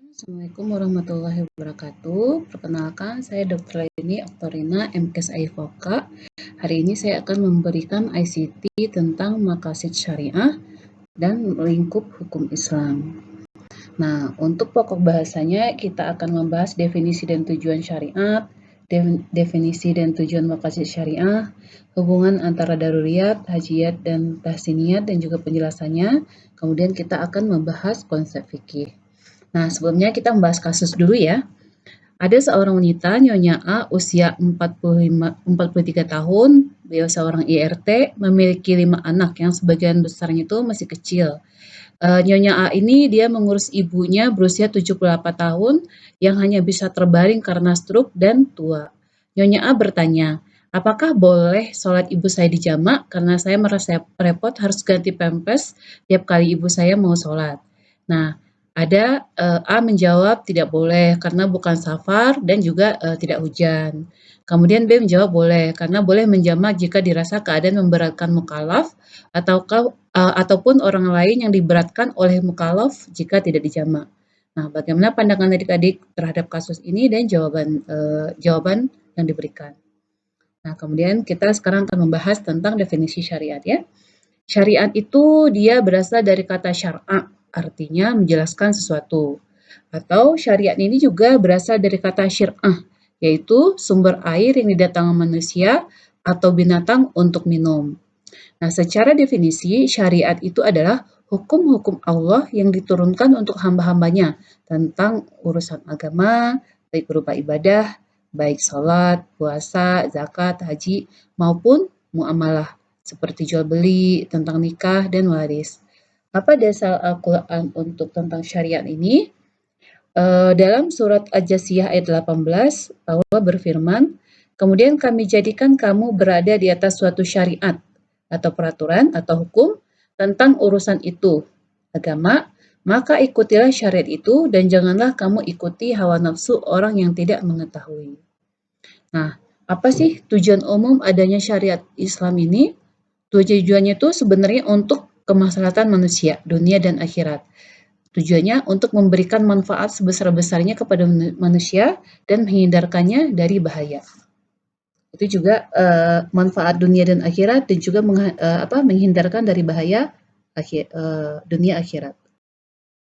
Assalamualaikum warahmatullahi wabarakatuh. Perkenalkan, saya Dr. Leni Oktorina, MKes AIVOKA. Hari ini saya akan memberikan ICT tentang maqasid syariah dan lingkup hukum Islam. Nah, untuk pokok bahasanya kita akan membahas definisi dan tujuan syariat, definisi dan tujuan maqasid syariah, hubungan antara daruriyat, hajiyat, dan tahsiniyat, dan juga penjelasannya. Kemudian kita akan membahas konsep fikih. Nah, sebelumnya kita membahas kasus dulu ya. Ada seorang wanita, Nyonya A, usia 43 tahun, beliau seorang IRT, memiliki 5 anak yang sebagian besarnya itu masih kecil. Nyonya A ini dia mengurus ibunya berusia 78 tahun yang hanya bisa terbaring karena stroke dan tua. Nyonya A bertanya, apakah boleh sholat ibu saya di jamak karena saya merasa repot harus ganti pampers tiap kali ibu saya mau sholat. Nah, ada A menjawab tidak boleh karena bukan safar dan juga tidak hujan. Kemudian B menjawab boleh karena boleh menjamak jika dirasa keadaan memberatkan mukallaf ataupun orang lain yang diberatkan oleh mukallaf jika tidak dijamak. Nah, bagaimana pandangan adik-adik terhadap kasus ini dan jawaban yang diberikan. Nah, kemudian kita sekarang akan membahas tentang definisi syariat ya. Syariat itu dia berasal dari kata syar'a, artinya menjelaskan sesuatu. Atau syariat ini juga berasal dari kata syir'ah, yaitu sumber air yang didatangkan manusia atau binatang untuk minum. Nah, secara definisi, syariat itu adalah hukum-hukum Allah yang diturunkan untuk hamba-hambanya tentang urusan agama, baik berupa ibadah, baik sholat, puasa, zakat, haji, maupun muamalah, seperti jual beli, tentang nikah, dan waris. Apa dasar Al-Quran untuk tentang syariat ini? Dalam surat Al-Jasiyah ayat 18, Allah berfirman, kemudian kami jadikan kamu berada di atas suatu syariat atau peraturan atau hukum tentang urusan itu, agama, maka ikutilah syariat itu dan janganlah kamu ikuti hawa nafsu orang yang tidak mengetahui. Nah, apa sih tujuan umum adanya syariat Islam ini? Tujuannya itu sebenarnya untuk kemaslahatan manusia, dunia dan akhirat. Tujuannya untuk memberikan manfaat sebesar-besarnya kepada manusia dan menghindarkannya dari bahaya. Itu juga manfaat dunia dan akhirat dan juga menghindarkan dari bahaya dunia akhirat.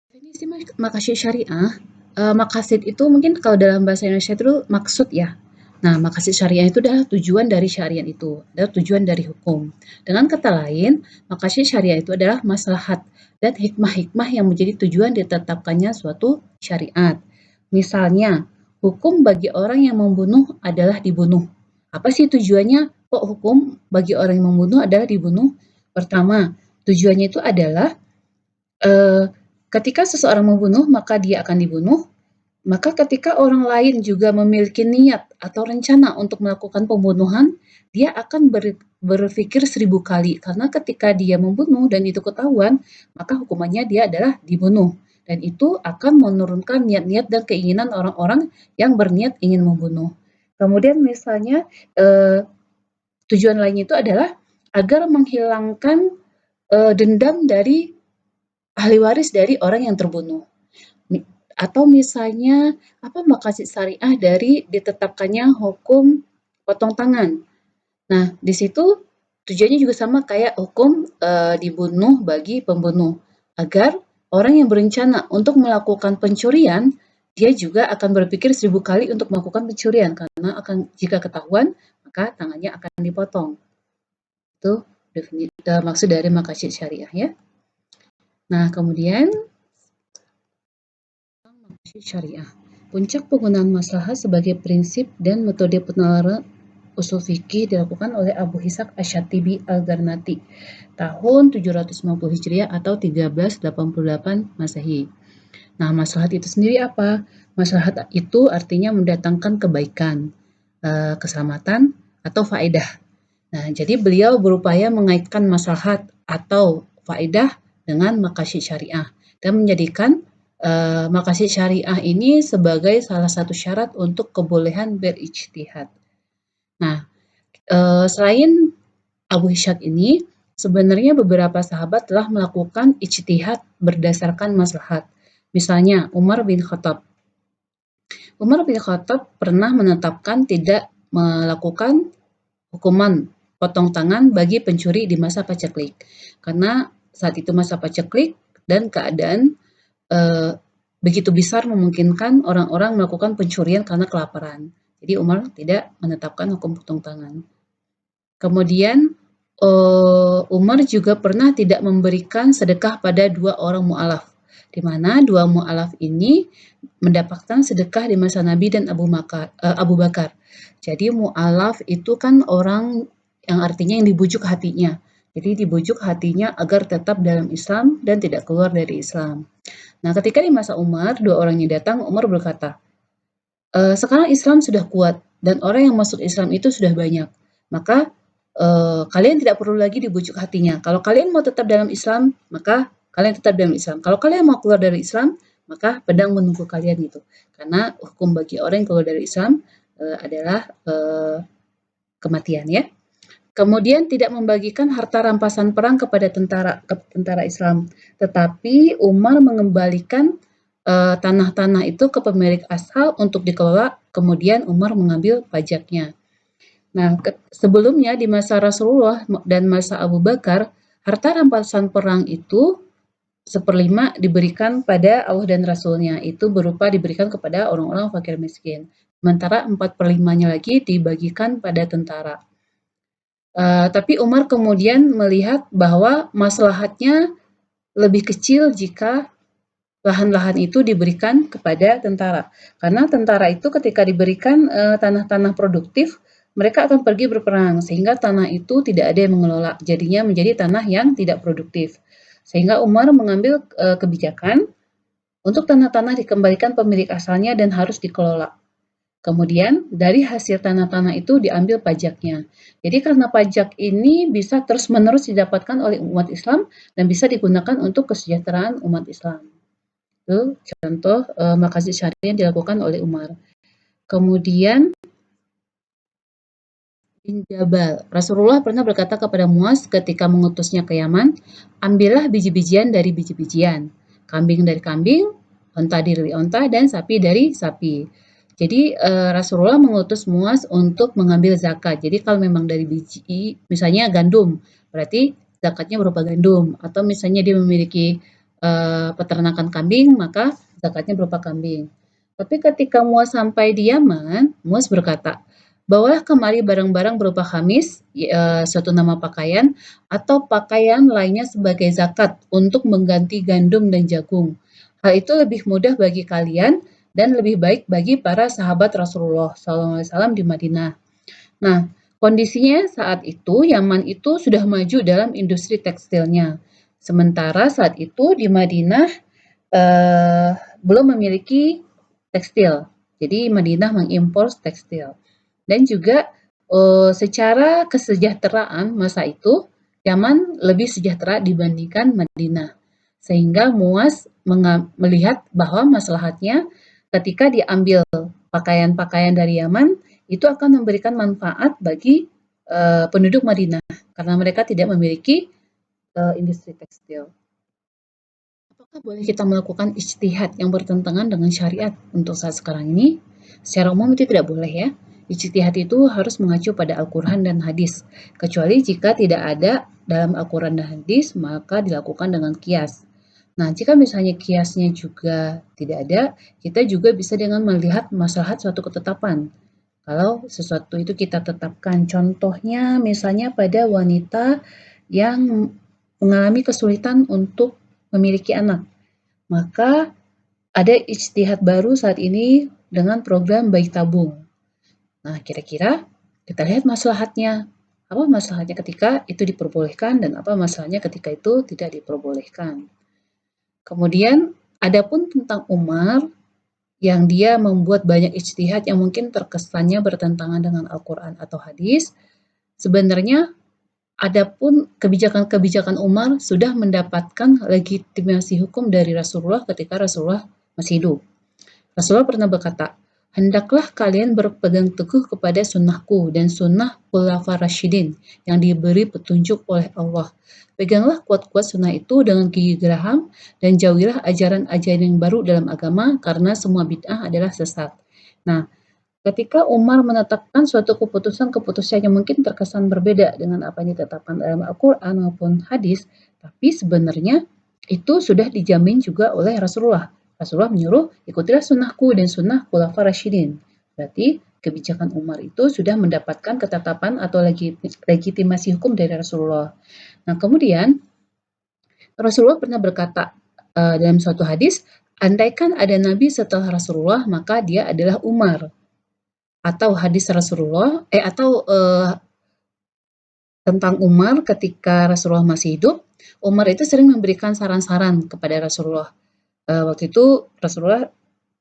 Definisi maqasid syariah, maqasid itu mungkin kalau dalam bahasa Indonesia itu maksud ya. Nah, maqasid syariah itu adalah tujuan dari syariat itu, adalah tujuan dari hukum. Dengan kata lain, maqasid syariah itu adalah maslahat dan hikmah-hikmah yang menjadi tujuan ditetapkannya suatu syariat. Misalnya, hukum bagi orang yang membunuh adalah dibunuh. Apa sih tujuannya? Kok hukum bagi orang yang membunuh adalah dibunuh? Pertama, tujuannya itu adalah ketika seseorang membunuh, maka dia akan dibunuh. Maka ketika orang lain juga memiliki niat atau rencana untuk melakukan pembunuhan, dia akan berpikir 1000 kali. Karena ketika dia membunuh dan itu ketahuan, maka hukumannya dia adalah dibunuh. Dan itu akan menurunkan niat-niat dan keinginan orang-orang yang berniat ingin membunuh. Kemudian misalnya tujuan lainnya itu adalah agar menghilangkan dendam dari ahli waris dari orang yang terbunuh. Atau misalnya maqasid syariah dari ditetapkannya hukum potong tangan. Nah, di situ tujuannya juga sama kayak hukum dibunuh bagi pembunuh, agar orang yang berencana untuk melakukan pencurian dia juga akan berpikir 1000 kali untuk melakukan pencurian karena jika ketahuan maka tangannya akan dipotong. Itu maksud dari maqasid syariah ya. Nah, kemudian syariah. Puncak penggunaan maslahat sebagai prinsip dan metode penalaran usul fikih dilakukan oleh Abu Ishaq Asy-Syatibi Al-Garnati tahun 750 Hijriah atau 1388 Masehi. Nah, maslahat itu sendiri apa? Maslahat itu artinya mendatangkan kebaikan, keselamatan, atau faedah. Nah, jadi beliau berupaya mengaitkan maslahat atau faedah dengan maqasid syariah dan menjadikan maqasid syariah ini sebagai salah satu syarat untuk kebolehan berijtihad. Nah, selain Abu Ishaq ini, sebenarnya beberapa sahabat telah melakukan ijtihad berdasarkan maslahat. Misalnya Umar bin Khattab. Umar bin Khattab pernah menetapkan tidak melakukan hukuman potong tangan bagi pencuri di masa paceklik. Karena saat itu masa paceklik dan keadaan begitu besar memungkinkan orang-orang melakukan pencurian karena kelaparan. Jadi Umar tidak menetapkan hukum potong tangan. Kemudian Umar juga pernah tidak memberikan sedekah pada 2 orang mu'alaf, di mana 2 mu'alaf ini mendapatkan sedekah di masa Nabi dan Abu Bakar. Jadi mu'alaf itu kan orang yang artinya yang dibujuk hatinya. Jadi dibujuk hatinya agar tetap dalam Islam dan tidak keluar dari Islam. Nah, ketika di masa Umar, 2 orang ini datang, Umar berkata, sekarang Islam sudah kuat dan orang yang masuk Islam itu sudah banyak. Maka kalian tidak perlu lagi dibujuk hatinya. Kalau kalian mau tetap dalam Islam, maka kalian tetap dalam Islam. Kalau kalian mau keluar dari Islam, maka pedang menunggu kalian gitu. Karena hukum bagi orang yang keluar dari Islam adalah kematian ya. Kemudian tidak membagikan harta rampasan perang kepada tentara Islam, tetapi Umar mengembalikan tanah-tanah itu ke pemilik asal untuk dikelola, kemudian Umar mengambil pajaknya. Nah, sebelumnya di masa Rasulullah dan masa Abu Bakar, harta rampasan perang itu 1/5 diberikan pada Allah dan Rasulnya, itu berupa diberikan kepada orang-orang fakir miskin. Sementara 4/5-nya lagi dibagikan pada tentara. Tapi Umar kemudian melihat bahwa maslahatnya lebih kecil jika lahan-lahan itu diberikan kepada tentara. Karena tentara itu ketika diberikan tanah-tanah produktif, mereka akan pergi berperang, sehingga tanah itu tidak ada yang mengelola, jadinya menjadi tanah yang tidak produktif. Sehingga Umar mengambil kebijakan untuk tanah-tanah dikembalikan pemilik asalnya dan harus dikelola. Kemudian dari hasil tanah-tanah itu diambil pajaknya. Jadi karena pajak ini bisa terus-menerus didapatkan oleh umat Islam dan bisa digunakan untuk kesejahteraan umat Islam. Itu contoh maqasid syariah yang dilakukan oleh Umar. Kemudian bin Jabal. Rasulullah pernah berkata kepada Muaz ketika mengutusnya ke Yaman, ambillah biji-bijian dari biji-bijian, kambing dari kambing, onta dari onta, dan sapi dari sapi. Jadi Rasulullah mengutus Muaz untuk mengambil zakat. Jadi kalau memang dari biji, misalnya gandum, berarti zakatnya berupa gandum. Atau misalnya dia memiliki peternakan kambing, maka zakatnya berupa kambing. Tapi ketika Muaz sampai di Yaman, Muaz berkata, bawalah kemari barang-barang berupa khamis, suatu nama pakaian, atau pakaian lainnya sebagai zakat untuk mengganti gandum dan jagung. Hal itu lebih mudah bagi kalian dan lebih baik bagi para sahabat Rasulullah SAW di Madinah. Nah, kondisinya saat itu Yaman itu sudah maju dalam industri tekstilnya. Sementara saat itu di Madinah belum memiliki tekstil. Jadi Madinah mengimpor tekstil. Dan juga secara kesejahteraan masa itu Yaman lebih sejahtera dibandingkan Madinah. Sehingga Muaz melihat bahwa maslahatnya ketika diambil pakaian-pakaian dari Yaman, itu akan memberikan manfaat bagi penduduk Madinah karena mereka tidak memiliki industri tekstil. Apakah boleh kita melakukan ijtihad yang bertentangan dengan syariat untuk saat sekarang ini? Secara umum itu tidak boleh ya. Ijtihad itu harus mengacu pada Al-Quran dan hadis. Kecuali jika tidak ada dalam Al-Quran dan hadis, maka dilakukan dengan kias. Nah, jika misalnya kiasnya juga tidak ada, kita juga bisa dengan melihat maslahat suatu ketetapan. Kalau sesuatu itu kita tetapkan, contohnya misalnya pada wanita yang mengalami kesulitan untuk memiliki anak, maka ada ijtihad baru saat ini dengan program bayi tabung. Nah, kira-kira kita lihat maslahatnya. Apa maslahatnya ketika itu diperbolehkan dan apa masalahnya ketika itu tidak diperbolehkan. Kemudian adapun tentang Umar yang dia membuat banyak ijtihad yang mungkin terkesannya bertentangan dengan Al-Quran atau hadis, sebenarnya adapun kebijakan-kebijakan Umar sudah mendapatkan legitimasi hukum dari Rasulullah ketika Rasulullah masih hidup. Rasulullah pernah berkata, Hendaklah kalian berpegang teguh kepada sunnahku dan sunnah khulafa rasyidin yang diberi petunjuk oleh Allah. Peganglah kuat-kuat sunnah itu dengan gigi geraham dan jauhilah ajaran-ajaran yang baru dalam agama karena semua bid'ah adalah sesat. Nah, ketika Umar menetapkan suatu keputusan-keputusan yang mungkin terkesan berbeda dengan apa yang ditetapkan dalam Al-Quran maupun hadis, tapi sebenarnya itu sudah dijamin juga oleh Rasulullah. Rasulullah menyuruh, ikutilah sunnahku dan sunnah khulafa rasyidin. Berarti kebijakan Umar itu sudah mendapatkan ketetapan atau legitimasi hukum dari Rasulullah. Nah, kemudian Rasulullah pernah berkata dalam suatu hadis, andaikan ada nabi setelah Rasulullah, maka dia adalah Umar. Atau hadis Rasulullah tentang Umar ketika Rasulullah masih hidup, Umar itu sering memberikan saran-saran kepada Rasulullah. Waktu itu Rasulullah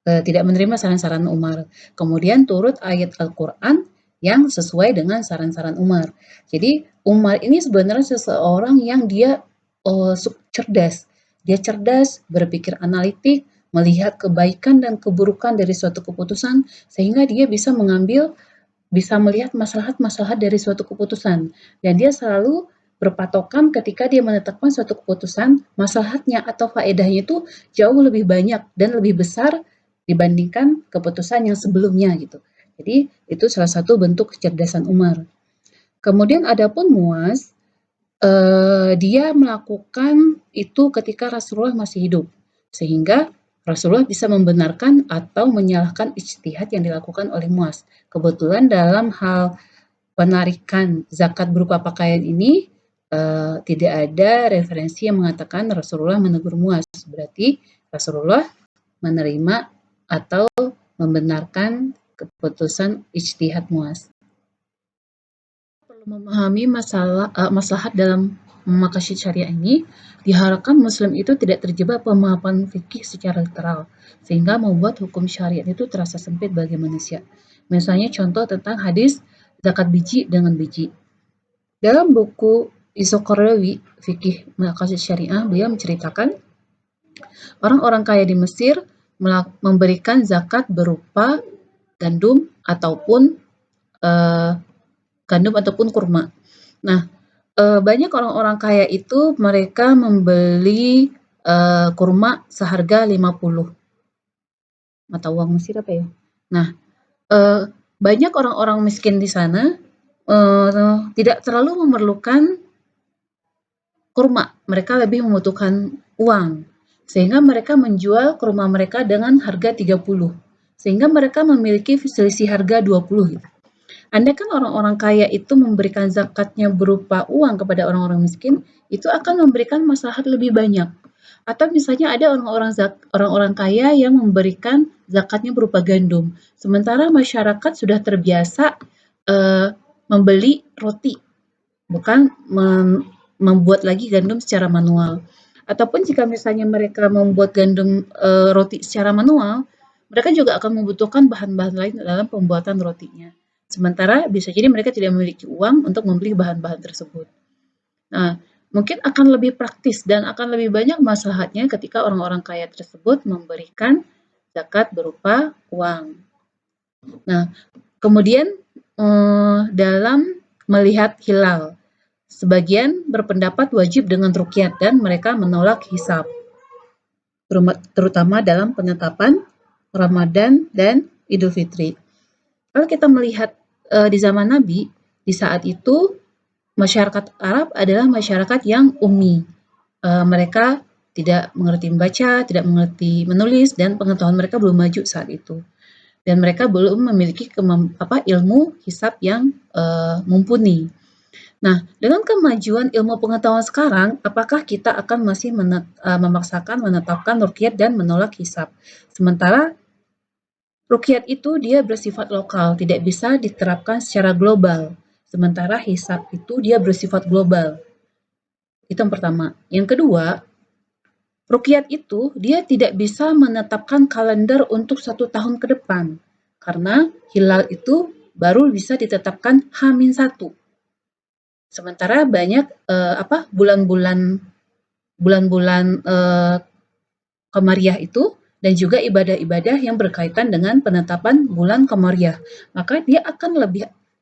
tidak menerima saran-saran Umar. Kemudian turut ayat Al-Quran yang sesuai dengan saran-saran Umar. Jadi Umar ini sebenarnya seseorang yang dia cerdas. Dia cerdas, berpikir analitik, melihat kebaikan dan keburukan dari suatu keputusan, sehingga dia bisa melihat maslahat-maslahat dari suatu keputusan. Dan dia selalu berpatokan ketika dia menetapkan suatu keputusan, maslahatnya atau faedahnya itu jauh lebih banyak dan lebih besar dibandingkan keputusan yang sebelumnya gitu. Jadi itu salah satu bentuk kecerdasan Umar. Kemudian adapun Muaz, dia melakukan itu ketika Rasulullah masih hidup, sehingga Rasulullah bisa membenarkan atau menyalahkan ijtihad yang dilakukan oleh Muaz. Kebetulan dalam hal penarikan zakat berupa pakaian ini tidak ada referensi yang mengatakan Rasulullah menegur Muaz. Berarti Rasulullah menerima atau membenarkan keputusan ijtihad Muaz. Perlu memahami maslahat dalam maqasid syariah ini, diharapkan muslim itu tidak terjebak pemahaman fikih secara literal, sehingga membuat hukum syariat itu terasa sempit bagi manusia. Misalnya contoh tentang hadis zakat biji dengan biji. Dalam buku Isoqorrawi, Fikih Maqasid Syariah, beliau menceritakan orang-orang kaya di Mesir memberikan zakat berupa gandum ataupun kurma. Nah, banyak orang-orang kaya itu mereka membeli kurma seharga 50 mata uang Mesir apa ya. Nah, banyak orang-orang miskin di sana tidak terlalu memerlukan kurma, mereka lebih membutuhkan uang. Sehingga mereka menjual kurma mereka dengan harga 30. Sehingga mereka memiliki selisih harga 20 gitu. Andaikan orang-orang kaya itu memberikan zakatnya berupa uang kepada orang-orang miskin, itu akan memberikan maslahat lebih banyak. Atau misalnya ada orang-orang kaya yang memberikan zakatnya berupa gandum, sementara masyarakat sudah terbiasa membeli roti, bukan membuat lagi gandum secara manual. Ataupun jika misalnya mereka membuat gandum roti secara manual, mereka juga akan membutuhkan bahan-bahan lain dalam pembuatan rotinya. Sementara bisa jadi mereka tidak memiliki uang untuk membeli bahan-bahan tersebut. Nah, mungkin akan lebih praktis dan akan lebih banyak maslahatnya ketika orang-orang kaya tersebut memberikan zakat berupa uang. Nah, kemudian dalam melihat hilal, sebagian berpendapat wajib dengan ruqyah dan mereka menolak hisab, terutama dalam penetapan Ramadan dan Idul Fitri. Kalau kita melihat di zaman Nabi, di saat itu masyarakat Arab adalah masyarakat yang ummi. Mereka tidak mengerti membaca, tidak mengerti menulis, dan pengetahuan mereka belum maju saat itu. Dan mereka belum memiliki ilmu hisab yang mumpuni. Nah, dengan kemajuan ilmu pengetahuan sekarang, apakah kita akan masih memaksakan menetapkan ruqyah dan menolak hisab? Sementara ruqyah itu dia bersifat lokal, tidak bisa diterapkan secara global. Sementara hisab itu dia bersifat global. Itu yang pertama. Yang kedua, ruqyah itu dia tidak bisa menetapkan kalender untuk 1 tahun ke depan. Karena hilal itu baru bisa ditetapkan H-1. Sementara banyak bulan-bulan Qamariyah itu dan juga ibadah-ibadah yang berkaitan dengan penetapan bulan Qamariah. Maka dia akan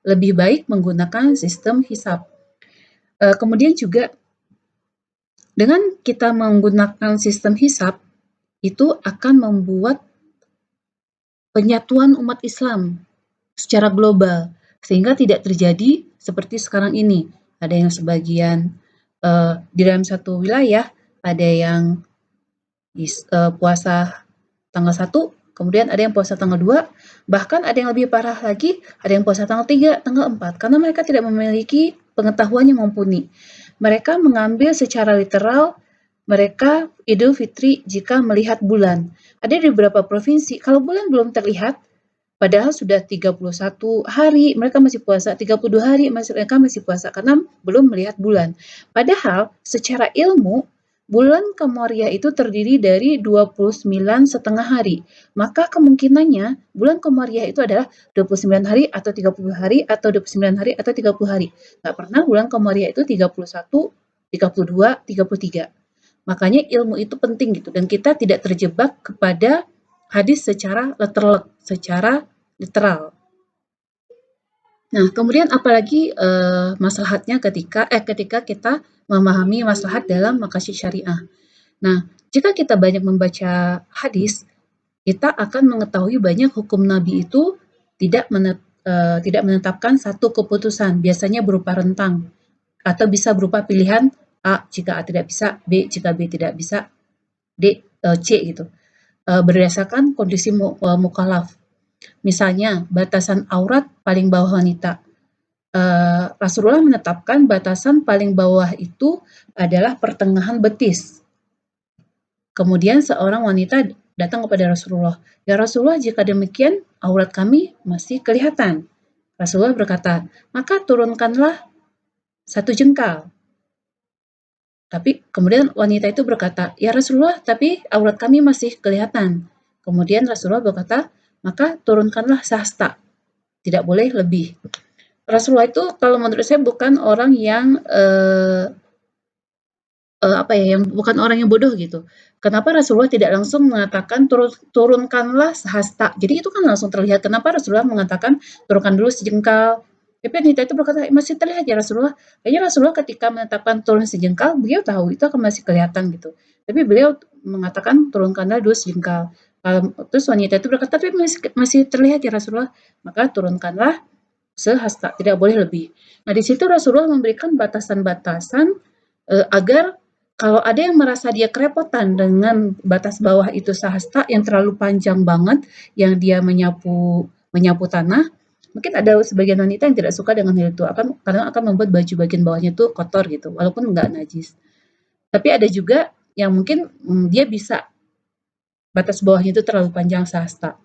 lebih baik menggunakan sistem hisab. Kemudian juga dengan kita menggunakan sistem hisab, itu akan membuat penyatuan umat Islam secara global, sehingga tidak terjadi seperti sekarang ini. Ada yang sebagian di dalam satu wilayah, ada yang puasa tanggal 1, kemudian ada yang puasa tanggal 2, bahkan ada yang lebih parah lagi, ada yang puasa tanggal 3, tanggal 4, karena mereka tidak memiliki pengetahuan yang mumpuni. Mereka mengambil secara literal mereka Idul Fitri jika melihat bulan. Ada di beberapa provinsi, kalau bulan belum terlihat, padahal sudah 31 hari, mereka masih puasa, 32 hari, mereka masih puasa, karena belum melihat bulan. Padahal, secara ilmu, bulan Qamariah itu terdiri dari 29,5 hari. Maka kemungkinannya, bulan Qamariah itu adalah 29 hari, atau 30 hari, atau 29 hari, atau 30 hari. Nggak pernah bulan Qamariah itu 31, 32, 33. Makanya ilmu itu penting gitu, dan kita tidak terjebak kepada hadis secara literal. Nah, kemudian apalagi maslahatnya ketika kita memahami maslahat dalam maqasid syariah. Nah, jika kita banyak membaca hadis, kita akan mengetahui banyak hukum Nabi itu tidak menetapkan satu keputusan, biasanya berupa rentang, atau bisa berupa pilihan A jika A tidak bisa, B jika B tidak bisa, D, C gitu. Berdasarkan kondisi mukallaf. Misalnya, batasan aurat paling bawah wanita. Rasulullah menetapkan batasan paling bawah itu adalah pertengahan betis. Kemudian seorang wanita datang kepada Rasulullah, "Ya Rasulullah, jika demikian aurat kami masih kelihatan." Rasulullah berkata, "Maka turunkanlah 1 jengkal." Tapi kemudian wanita itu berkata, "Ya Rasulullah, tapi aurat kami masih kelihatan." Kemudian Rasulullah berkata, "Maka turunkanlah sehasta, tidak boleh lebih." Rasulullah itu kalau menurut saya bukan orang yang bukan orang yang bodoh gitu. Kenapa Rasulullah tidak langsung mengatakan turunkanlah sehasta? Jadi itu kan langsung terlihat. Kenapa Rasulullah mengatakan turunkan dulu sejengkal? Tapi wanita itu berkata, masih terlihat ya Rasulullah. Kayaknya Rasulullah ketika menetapkan turun sejengkal, beliau tahu itu akan masih kelihatan gitu. Tapi beliau mengatakan turunkanlah dulu sejengkal. Terus wanita itu berkata, tapi masih terlihat ya Rasulullah. Maka turunkanlah sehasta, tidak boleh lebih. Nah, di situ Rasulullah memberikan batasan-batasan agar kalau ada yang merasa dia kerepotan dengan batas bawah itu sehasta yang terlalu panjang banget, yang dia menyapu tanah, mungkin ada sebagian wanita yang tidak suka dengan hal itu, karena akan membuat baju bagian bawahnya itu kotor gitu, walaupun nggak najis. Tapi ada juga yang mungkin dia bisa batas bawahnya itu terlalu panjang sehasta.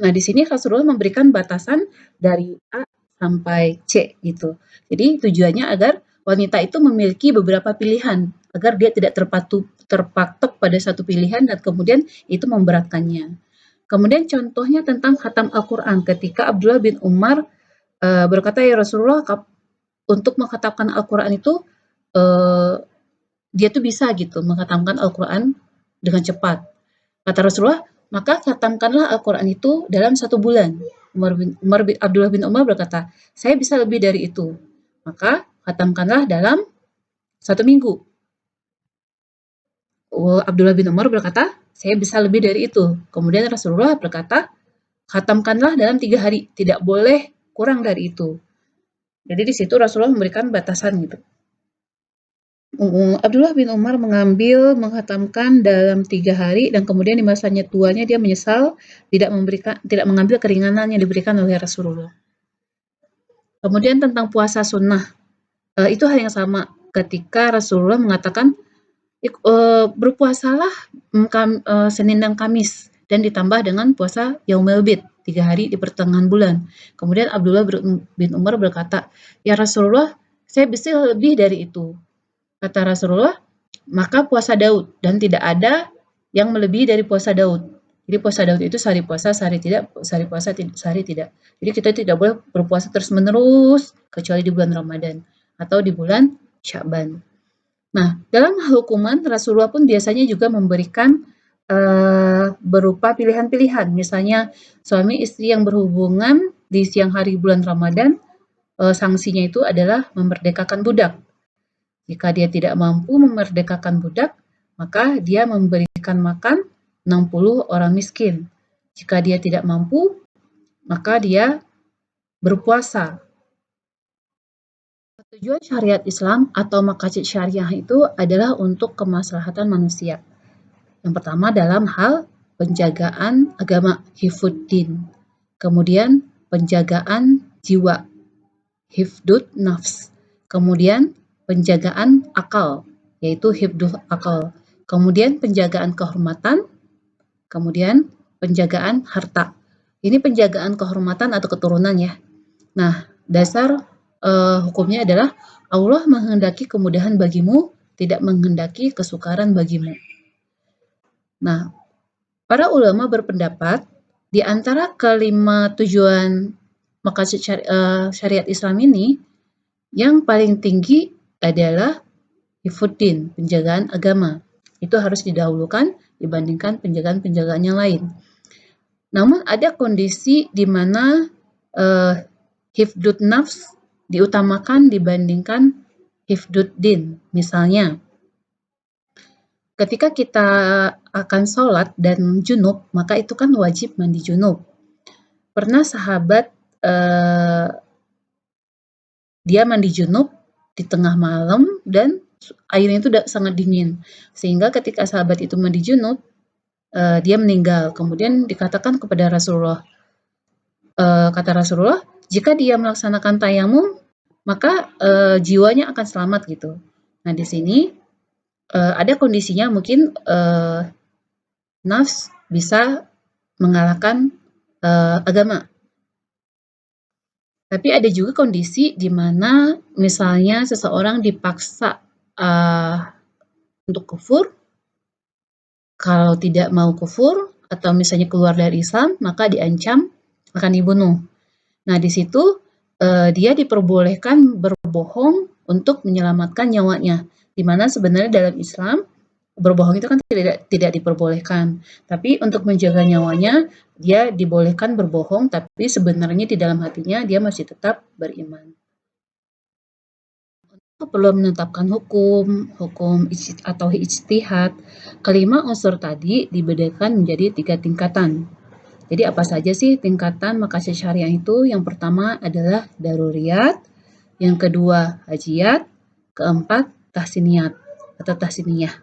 Nah, di sini Rasulullah memberikan batasan dari A sampai C gitu. Jadi tujuannya agar wanita itu memiliki beberapa pilihan, agar dia tidak terpatok pada satu pilihan dan kemudian itu memberatkannya. Kemudian contohnya tentang khatam Al-Quran, ketika Abdullah bin Umar berkata, "Ya Rasulullah, untuk mengkhatamkan Al-Quran itu dia tuh bisa gitu mengkhatamkan Al-Quran dengan cepat." Kata Rasulullah, "Maka khatamkanlah Al-Quran itu dalam 1 bulan." Abdullah bin Umar berkata, "Saya bisa lebih dari itu." Maka khatamkanlah dalam 1 minggu. Abdullah bin Umar berkata, "Saya bisa lebih dari itu." Kemudian Rasulullah berkata, "Khatamkanlah dalam 3 hari, tidak boleh kurang dari itu." Jadi di situ Rasulullah memberikan batasan gitu. Abdullah bin Umar menghatamkan dalam 3 hari, dan kemudian di masanya tuanya dia menyesal tidak mengambil keringanan yang diberikan oleh Rasulullah. Kemudian tentang puasa sunnah, itu hal yang sama ketika Rasulullah mengatakan, berpuasalah Senin dan Kamis, dan ditambah dengan puasa Yaumul Bid, 3 hari di pertengahan bulan. Kemudian Abdullah bin Umar berkata, "Ya Rasulullah, saya bisa lebih dari itu." Kata Rasulullah, "Maka puasa Daud, dan tidak ada yang melebihi dari puasa Daud." Jadi puasa Daud itu sehari puasa, sehari tidak, sehari tidak. Jadi kita tidak boleh berpuasa terus-menerus kecuali di bulan Ramadan atau di bulan Sya'ban. Nah, dalam hukuman Rasulullah pun biasanya juga memberikan berupa pilihan-pilihan. Misalnya suami istri yang berhubungan di siang hari bulan Ramadan, sanksinya itu adalah memerdekakan budak. Jika dia tidak mampu memerdekakan budak, maka dia memberikan makan 60 orang miskin. Jika dia tidak mampu, maka dia berpuasa. Tujuan syariat Islam atau maqasid syariah itu adalah untuk kemaslahatan manusia. Yang pertama dalam hal penjagaan agama, hifdzuddin. Kemudian penjagaan jiwa, hifdud nafs. Kemudian penjagaan akal, yaitu hifdul akal. Kemudian penjagaan kehormatan, kemudian penjagaan harta. Ini penjagaan kehormatan atau keturunan ya. Nah, dasar hukumnya adalah Allah menghendaki kemudahan bagimu, tidak menghendaki kesukaran bagimu. Nah, para ulama berpendapat di antara kelima tujuan maqasid syariat Islam ini, yang paling tinggi adalah hifdzuddin, penjagaan agama. Itu harus didahulukan dibandingkan penjagaan-penjagaan yang lain. Namun ada kondisi di mana hifdzud nafs diutamakan dibandingkan hifdzuddin. Misalnya, ketika kita akan sholat dan junub, maka itu kan wajib mandi junub. Pernah sahabat dia mandi junub di tengah malam dan airnya itu sangat dingin. Sehingga ketika sahabat itu mandi junub, dia meninggal. Kemudian dikatakan kepada Rasulullah, kata Rasulullah, jika dia melaksanakan tayamum, maka jiwanya akan selamat gitu. Nah di sini ada kondisinya mungkin nafs bisa mengalahkan agama. Tapi ada juga kondisi di mana misalnya seseorang dipaksa untuk kufur, kalau tidak mau kufur atau misalnya keluar dari Islam, maka diancam akan dibunuh. Nah, di situ dia diperbolehkan berbohong untuk menyelamatkan nyawanya. Di mana sebenarnya dalam Islam berbohong itu kan tidak diperbolehkan. Tapi untuk menjaga nyawanya, dia dibolehkan berbohong, tapi sebenarnya di dalam hatinya dia masih tetap beriman. Perlu menetapkan hukum atau ijtihad. Kelima unsur tadi dibedakan menjadi 3 tingkatan. Jadi apa saja sih tingkatan maqasid syariah itu? Yang pertama adalah daruriyat, yang kedua hajiyat, keempat tahsiniyat atau tahsiniyah.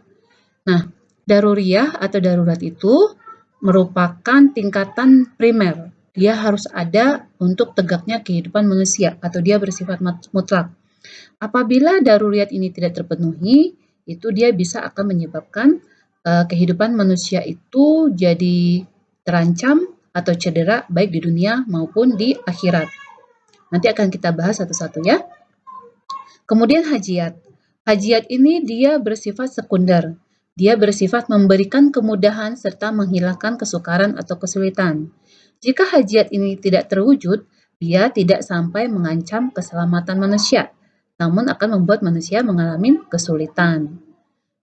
Nah, daruriyah atau darurat itu merupakan tingkatan primer. Dia harus ada untuk tegaknya kehidupan manusia atau dia bersifat mutlak. Apabila daruriyat ini tidak terpenuhi, itu dia bisa akan menyebabkan kehidupan manusia itu jadi terancam atau cedera baik di dunia maupun di akhirat. Nanti akan kita bahas satu-satu ya. Kemudian hajiyat. Hajiyat ini dia bersifat sekunder. Dia bersifat memberikan kemudahan serta menghilangkan kesukaran atau kesulitan. Jika hajiyat ini tidak terwujud, dia tidak sampai mengancam keselamatan manusia, namun akan membuat manusia mengalami kesulitan.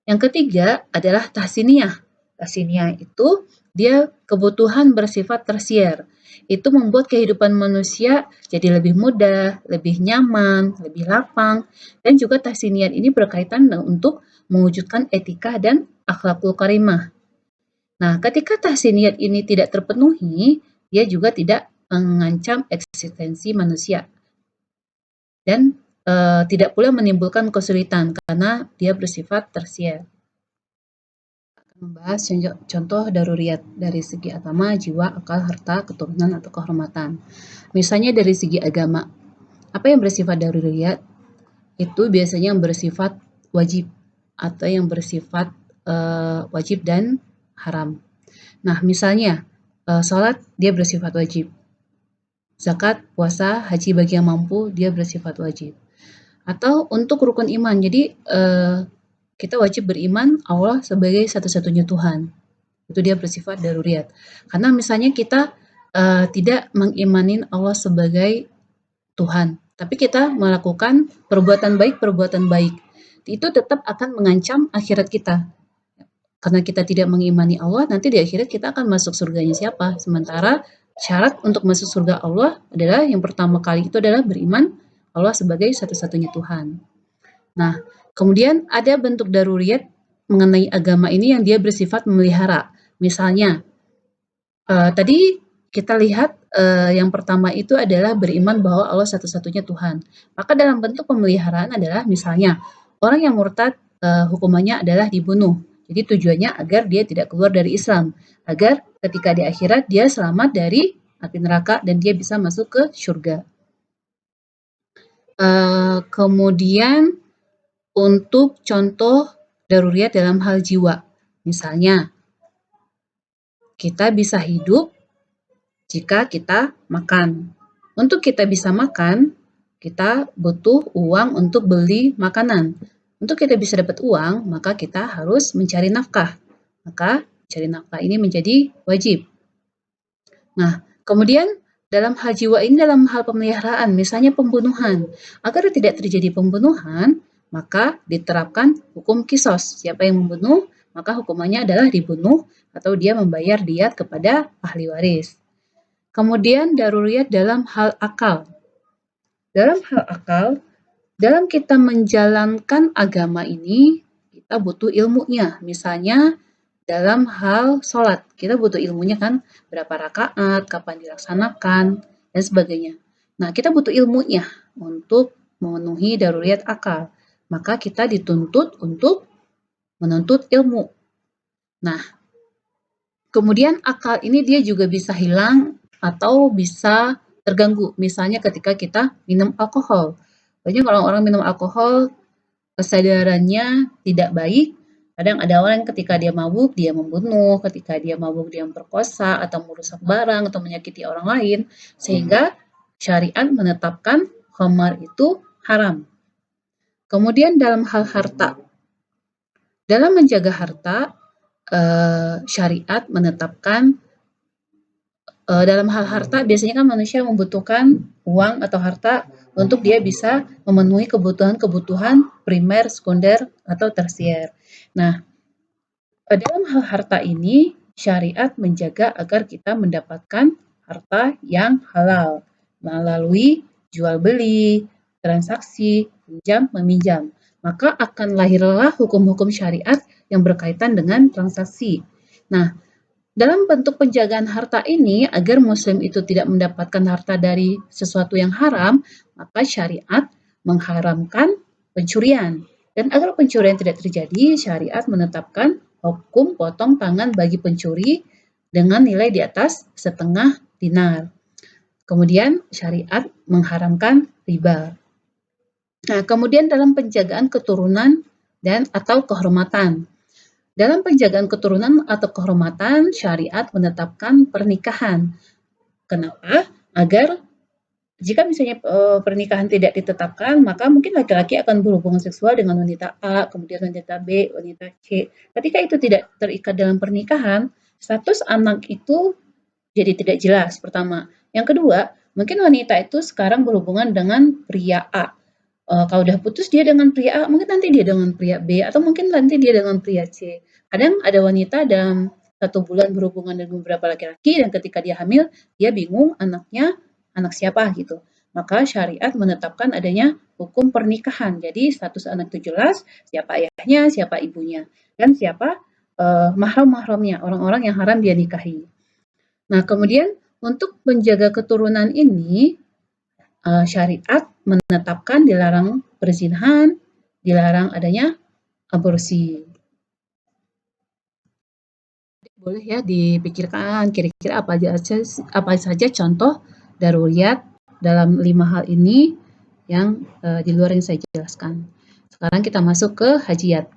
Yang ketiga adalah tahsiniyah. Tahsiniyah itu dia kebutuhan bersifat tersier. Itu membuat kehidupan manusia jadi lebih mudah, lebih nyaman, lebih lapang, dan juga tahsiniyat ini berkaitan untuk mewujudkan etika dan akhlakul karimah. Nah, ketika tahsiniyat ini tidak terpenuhi, dia juga tidak mengancam eksistensi manusia. Dan tidak pula menimbulkan kesulitan karena dia bersifat tersier. Akan membahas contoh daruriyat dari segi agama, jiwa, akal, harta, keturunan, atau kehormatan. Misalnya dari segi agama, apa yang bersifat daruriyat? Itu biasanya yang bersifat wajib atau yang bersifat wajib dan haram. Nah, misalnya sholat dia bersifat wajib. Zakat, puasa, haji bagi yang mampu dia bersifat wajib. Atau untuk rukun iman, jadi kita wajib beriman Allah sebagai satu-satunya Tuhan. Itu dia bersifat daruriyat. Karena misalnya kita tidak mengimanin Allah sebagai Tuhan, tapi kita melakukan perbuatan baik, itu tetap akan mengancam akhirat kita. karena kita tidak mengimani Allah, nanti di akhirat kita akan masuk surganya siapa? Sementara syarat untuk masuk surga Allah adalah yang pertama kali itu adalah beriman Allah sebagai satu-satunya Tuhan. Nah, kemudian ada bentuk daruriyat mengenai agama ini yang dia bersifat memelihara. Misalnya, tadi kita lihat yang pertama itu adalah beriman bahwa Allah satu-satunya Tuhan. Maka dalam bentuk pemeliharaan adalah misalnya orang yang murtad hukumannya adalah dibunuh. Jadi tujuannya agar dia tidak keluar dari Islam, agar ketika di akhirat dia selamat dari api neraka dan dia bisa masuk ke surga. Kemudian untuk contoh daruriyat dalam hal jiwa, misalnya kita bisa hidup jika kita makan. Untuk kita bisa makan, kita butuh uang untuk beli makanan. Untuk kita bisa dapat uang, maka kita harus mencari nafkah. Maka mencari nafkah ini menjadi wajib. Nah, kemudian dalam hal jiwa ini dalam hal pemeliharaan, misalnya pembunuhan. Agar tidak terjadi pembunuhan, maka diterapkan hukum kisos. Siapa yang membunuh, maka hukumannya adalah dibunuh atau dia membayar diat kepada ahli waris. Kemudian daruriyat dalam hal akal. Dalam hal akal, dalam kita menjalankan agama ini, kita butuh ilmunya. Misalnya dalam hal sholat, kita butuh ilmunya kan, berapa rakaat, kapan dilaksanakan, dan sebagainya. Nah, kita butuh ilmunya untuk memenuhi daruriyat akal. Maka kita dituntut untuk menuntut ilmu. Nah, kemudian akal ini dia juga bisa hilang atau bisa terganggu. Misalnya ketika kita minum alkohol. Banyak orang-orang minum alkohol kesadarannya tidak baik. Kadang ada orang ketika dia mabuk, dia membunuh, ketika dia mabuk dia memperkosa atau merusak barang atau menyakiti orang lain, sehingga syariat menetapkan khamar itu haram. Kemudian dalam hal harta, dalam menjaga harta, syariat menetapkan dalam hal harta biasanya kan manusia membutuhkan uang atau harta untuk dia bisa memenuhi kebutuhan-kebutuhan primer, sekunder, atau tersier. Nah, dalam hal harta ini syariat menjaga agar kita mendapatkan harta yang halal melalui jual beli, transaksi, pinjam meminjam. Maka akan lahirlah hukum-hukum syariat yang berkaitan dengan transaksi. Nah, dalam bentuk penjagaan harta ini, agar muslim itu tidak mendapatkan harta dari sesuatu yang haram, maka syariat mengharamkan pencurian. Dan agar pencurian tidak terjadi, syariat menetapkan hukum potong tangan bagi pencuri dengan nilai di atas setengah dinar. Kemudian syariat mengharamkan riba. Nah, kemudian dalam penjagaan keturunan dan atau kehormatan. Dalam penjagaan keturunan atau kehormatan, syariat menetapkan pernikahan. Kenapa? Agar jika misalnya pernikahan tidak ditetapkan, maka mungkin laki-laki akan berhubungan seksual dengan wanita A, kemudian wanita B, wanita C. Ketika itu tidak terikat dalam pernikahan, status anak itu jadi tidak jelas, pertama. Yang kedua, mungkin wanita itu sekarang berhubungan dengan pria A. Kalau udah putus dia dengan pria A, mungkin nanti dia dengan pria B, atau mungkin nanti dia dengan pria C. Kadang ada wanita dalam 1 bulan berhubungan dengan beberapa laki-laki dan ketika dia hamil, dia bingung anaknya anak siapa gitu. Maka syariat menetapkan adanya hukum pernikahan. Jadi status anak itu jelas, siapa ayahnya, siapa ibunya, dan siapa mahram-mahramnya, orang-orang yang haram dia nikahi. Nah, kemudian untuk menjaga keturunan ini, syariat menetapkan dilarang perzinahan, dilarang adanya aborsi. Boleh ya dipikirkan kira-kira apa saja contoh daruriyat dalam 5 hal ini yang di luar yang saya jelaskan. Sekarang kita masuk ke hajiat.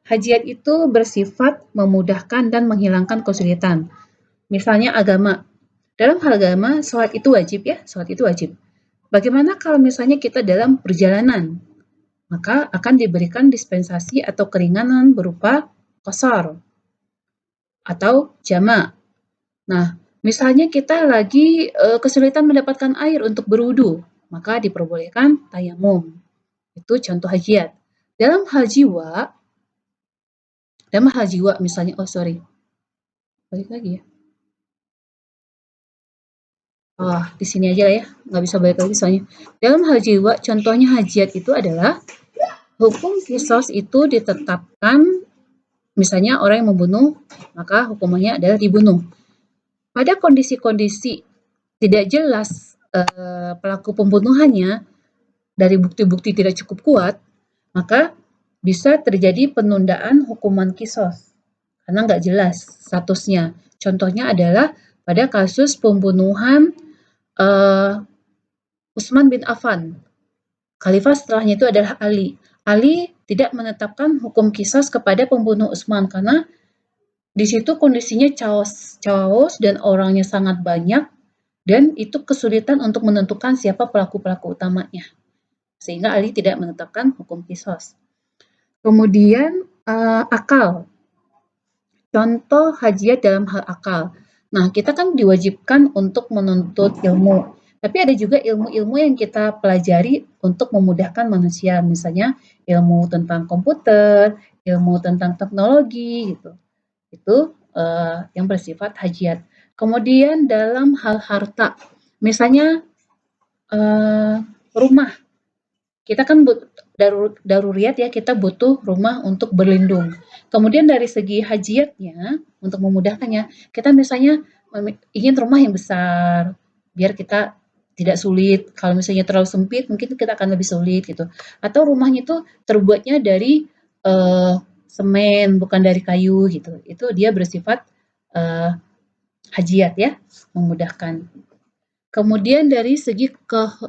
Hajiat itu bersifat memudahkan dan menghilangkan kesulitan. Misalnya agama. Dalam hal agama, sholat itu wajib ya, sholat itu wajib. Bagaimana kalau misalnya kita dalam perjalanan? Maka akan diberikan dispensasi atau keringanan berupa qashar atau jamak. Nah, misalnya kita lagi kesulitan mendapatkan air untuk berwudu, maka diperbolehkan tayamum. Itu contoh hajiat. Dalam hal jiwa, Dalam hal jiwa misalnya, balik lagi ya. Oh, di sini aja ya, nggak bisa balik lagi soalnya. Dalam hal jiwa, contohnya hajiat itu adalah hukum kisos itu ditetapkan, misalnya orang yang membunuh, maka hukumannya adalah dibunuh. Pada kondisi-kondisi tidak jelas pelaku pembunuhannya, dari bukti-bukti tidak cukup kuat, maka bisa terjadi penundaan hukuman kisos karena nggak jelas statusnya. Contohnya adalah pada kasus pembunuhan Utsman bin Affan. Khalifah setelahnya itu adalah Ali. Ali tidak menetapkan hukum kisos kepada pembunuh Utsman karena di situ kondisinya chaos dan orangnya sangat banyak dan itu kesulitan untuk menentukan siapa pelaku-pelaku utamanya. Sehingga Ali tidak menetapkan hukum kisos. Kemudian akal. Contoh hajiat dalam hal akal. Nah, kita kan diwajibkan untuk menuntut ilmu. Tapi ada juga ilmu-ilmu yang kita pelajari untuk memudahkan manusia. Misalnya ilmu tentang komputer, ilmu tentang teknologi gitu. Itu yang bersifat hajiat. Kemudian dalam hal harta. Misalnya rumah. Kita kan daruriyat ya, kita butuh rumah untuk berlindung. Kemudian dari segi hajiatnya, untuk memudahkannya, kita misalnya ingin rumah yang besar, biar kita tidak sulit. Kalau misalnya terlalu sempit, mungkin kita akan lebih sulit gitu. Atau rumahnya itu terbuatnya dari semen, bukan dari kayu gitu. Itu dia bersifat hajiat ya, memudahkan. Kemudian dari segi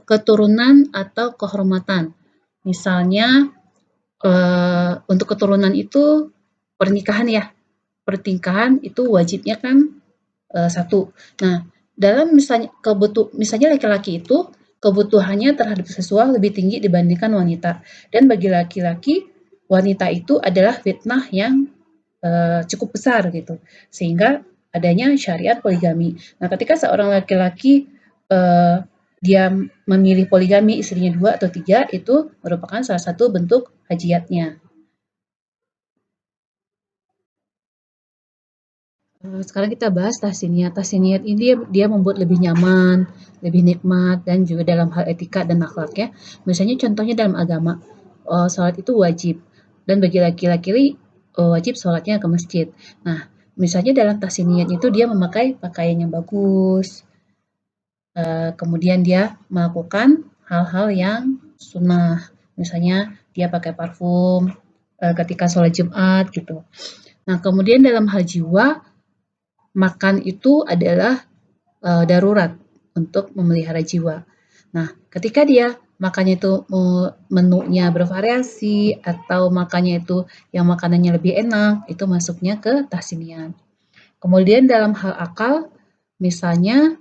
keturunan atau kehormatan. Misalnya untuk keturunan itu pernikahan ya. Pernikahan itu wajibnya kan satu. Nah, dalam misalnya laki-laki itu kebutuhannya terhadap seksual lebih tinggi dibandingkan wanita. Dan bagi laki-laki, wanita itu adalah fitnah yang cukup besar gitu. Sehingga adanya syariat poligami. Nah, ketika seorang laki-laki dia memilih poligami, istrinya 2 atau 3, itu merupakan salah satu bentuk hajiatnya. Sekarang kita bahas tahsiniyat. Tahsiniyat ini dia membuat lebih nyaman, lebih nikmat, dan juga dalam hal etika dan akhlak ya. Misalnya contohnya dalam agama, sholat itu wajib. Dan bagi laki-laki wajib sholatnya ke masjid. Nah, misalnya dalam tahsiniyat itu dia memakai pakaian yang bagus, kemudian dia melakukan hal-hal yang sunnah. Misalnya dia pakai parfum ketika sholat Jumat gitu. Nah, kemudian dalam hal jiwa, makan itu adalah darurat untuk memelihara jiwa. Nah, ketika dia makannya itu menunya bervariasi atau makannya itu yang makanannya lebih enak, itu masuknya ke tahsiniyat. Kemudian dalam hal akal, misalnya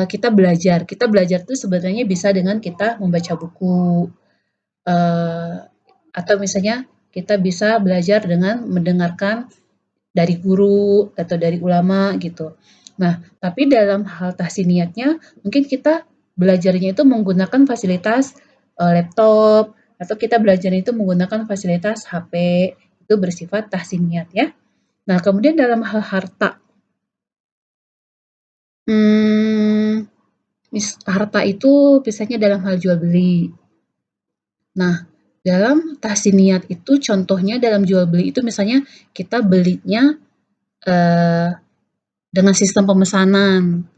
kita belajar. Kita belajar itu sebenarnya bisa dengan kita membaca buku, atau misalnya kita bisa belajar dengan mendengarkan dari guru atau dari ulama gitu. Nah, tapi dalam hal tahsiniyatnya mungkin kita belajarnya itu menggunakan fasilitas laptop atau kita belajar itu menggunakan fasilitas HP, itu bersifat tahsiniyat ya. Nah, kemudian dalam hal harta, harta itu biasanya dalam hal jual beli. Nah, dalam tahsiniyat itu contohnya dalam jual beli itu misalnya kita belinya dengan sistem pemesanan.